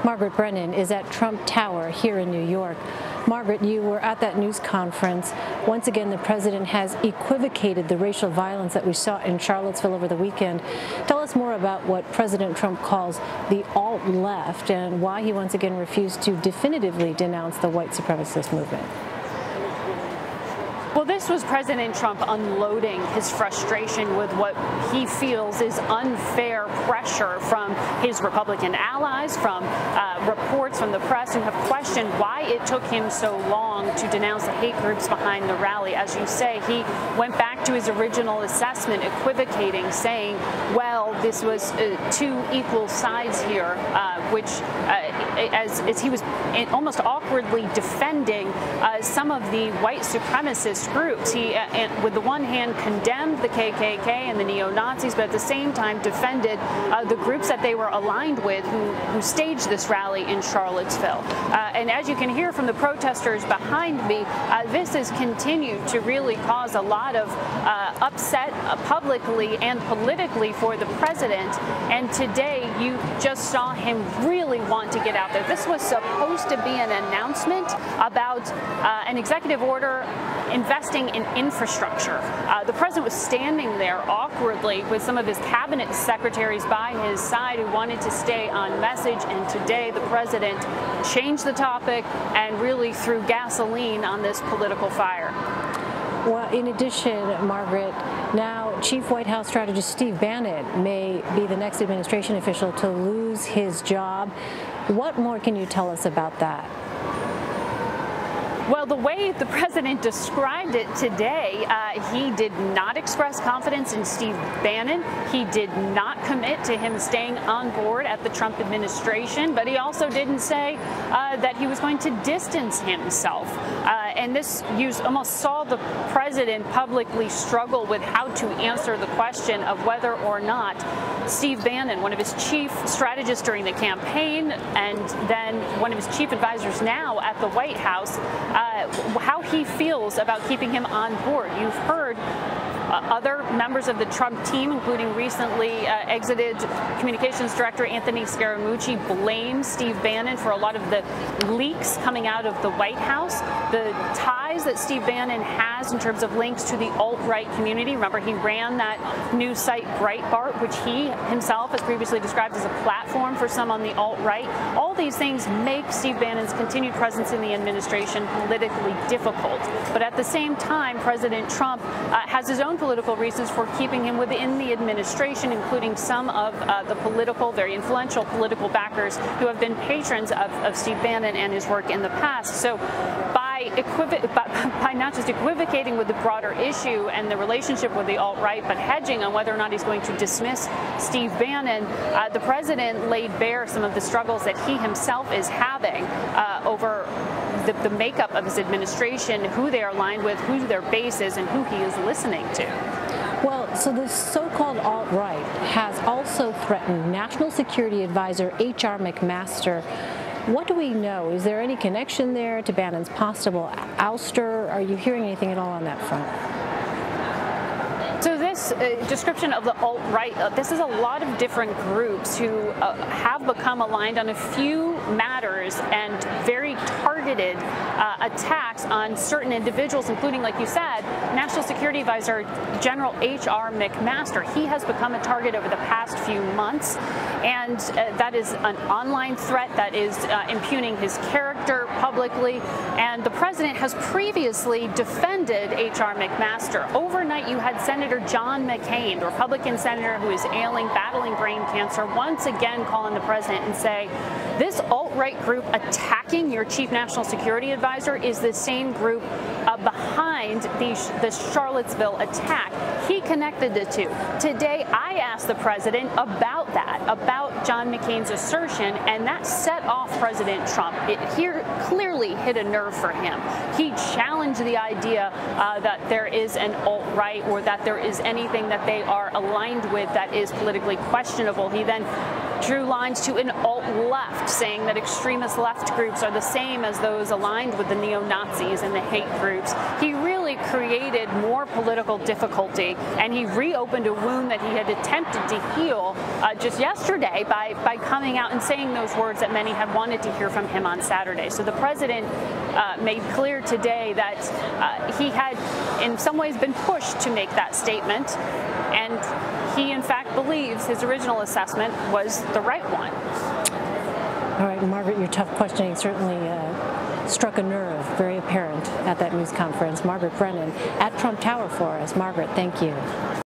Margaret Brennan is at Trump Tower here in New York. Margaret, you were at that news conference. Once again, the president has equivocated the racial violence that we saw in Charlottesville over the weekend. Tell us more about what President Trump calls the alt-left and why he once again refused to definitively denounce the white supremacist movement. Well, this was President Trump unloading his frustration with what he feels is unfair pressure from his Republican allies, from reports from the press who have questioned why it took him so long to denounce the hate groups behind the rally. As you say, he went back to his original assessment, equivocating, saying, well, this was two equal sides here, which as he was almost awkwardly defending some of the white supremacist groups. He, with the one hand, condemned the KKK and the neo-Nazis, but at the same time defended the groups that they were aligned with who staged this rally in Charlottesville. And as you can hear from the protesters behind me, this has continued to really cause a lot of upset publicly and politically for the president. And today, you just saw him really want to get out there. This was supposed to be an announcement about an executive order investing in infrastructure. The president was standing there awkwardly with some of his cabinet secretaries by his side who wanted to stay on message, and today the president changed the topic and really threw gasoline on this political fire. Well, in addition, Margaret, now Chief White House strategist Steve Bannon may be the next administration official to lose his job. What more can you tell us about that? Well, the way the president described it today, he did not express confidence in Steve Bannon. He did not commit to him staying on board at the Trump administration, but he also didn't say that he was going to distance himself. And this, you almost saw the president publicly struggle with how to answer the question of whether or not Steve Bannon, one of his chief strategists during the campaign, and then one of his chief advisors now at the White House, how he feels about keeping him on board. You've heard other members of the Trump team, including recently exited communications director Anthony Scaramucci, blame Steve Bannon for a lot of the leaks coming out of the White House. The ties that Steve Bannon has in terms of links to the alt-right community. Remember, he ran that news site Breitbart, which he himself has previously described as a platform for some on the alt-right. All these things make Steve Bannon's continued presence in the administration politically difficult. But at the same time, President Trump has his own political reasons for keeping him within the administration, including some of the very influential political backers who have been patrons of Steve Bannon and his work in the past. So by not just equivocating with the broader issue and the relationship with the alt-right, but hedging on whether or not he's going to dismiss Steve Bannon, the president laid bare some of the struggles that he himself is having over the makeup of his administration, who they are aligned with, who their base is, and who he is listening to. Well, so the so-called alt-right has also threatened National Security Advisor H.R. McMaster. What do we know? Is there any connection there to Bannon's possible ouster? Are you hearing anything at all on that front? So this description of the alt-right, this is a lot of different groups who have become aligned on a few matters and very targeted attacks on certain individuals, including, like you said, National Security Advisor General H.R. McMaster. He has become a target over the past few months, and that is an online threat that is impugning his character publicly. And the president has previously defended H.R. McMaster. Overnight, you had Senator John McCain, the Republican senator who is battling brain cancer, once again calling the president and say, this alt-right group attacking your chief national security advisor is the same group behind the Charlottesville attack. He connected the two. Today, I asked the president about that, about John McCain's assertion, and that set off President Trump. It here clearly hit a nerve for him. He challenged the idea that there is an alt-right or that there is anything that they are aligned with that is politically questionable. He then drew lines to an alt-left, saying that extremist left groups are the same as those aligned with the neo-Nazis and the hate groups. He really really created more political difficulty, and he reopened a wound that he had attempted to heal just yesterday by coming out and saying those words that many had wanted to hear from him on Saturday. So the president made clear today that he had in some ways been pushed to make that statement, and he in fact believes his original assessment was the right one. All right, Margaret, your tough questioning certainly struck a nerve, very apparent at that news conference. Margaret Brennan at Trump Tower for us. Margaret, thank you.